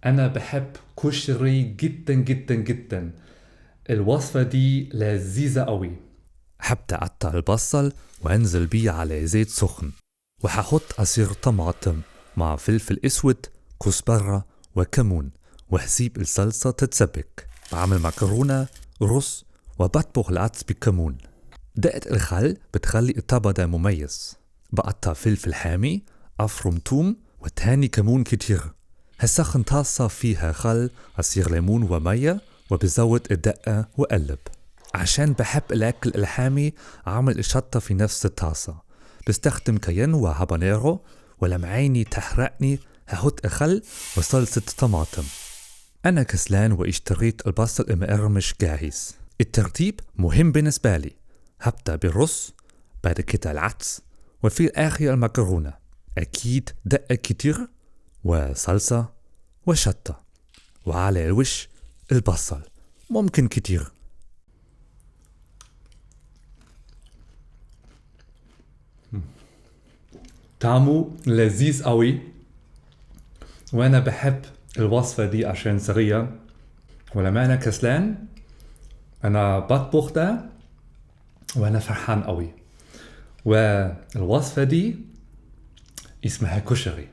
أنا بحب كشري جدا جدا جدا. الوصفة دي لذيذة قوي. حبدأ أقطع البصل وأنزل بيه على زيت سخن، وححط عصير طماطم مع فلفل أسود، كزبرة وكمون، وحسيب الصلصة تتسبك. بعمل مكرونة، رز، وبطبخ العدس بكمون. دقة الخل بتخلي الطبق مميز. بقطع فلفل حامي، أفرم توم، وتهاني كمون كتير. هسخن طاسة فيها خل، عصير ليمون ومية، وبزود الدقة وقلب. عشان بحب الأكل الحامي عامل الشطة في نفس الطاسة. بستخدم كاين وهابانيرو، ولما عيني تحرقني هحط الخل وصلصة طماطم. أنا كسلان واشتريت البصل المقرمش جاهز. الترتيب مهم بالنسبة لي. هبدأ بالرز، بعد كده العدس، وفي الآخر المكرونة. أكيد دقة كتير وصلصة وشطة، وعلى الوش البصل ممكن كتير. طعمه لذيذ قوي، وأنا بحب الوصفة دي عشان سريعة. ولما أنا كسلان أنا بطبخ ده وأنا فرحان قوي. والوصفة دي اسمها كشري.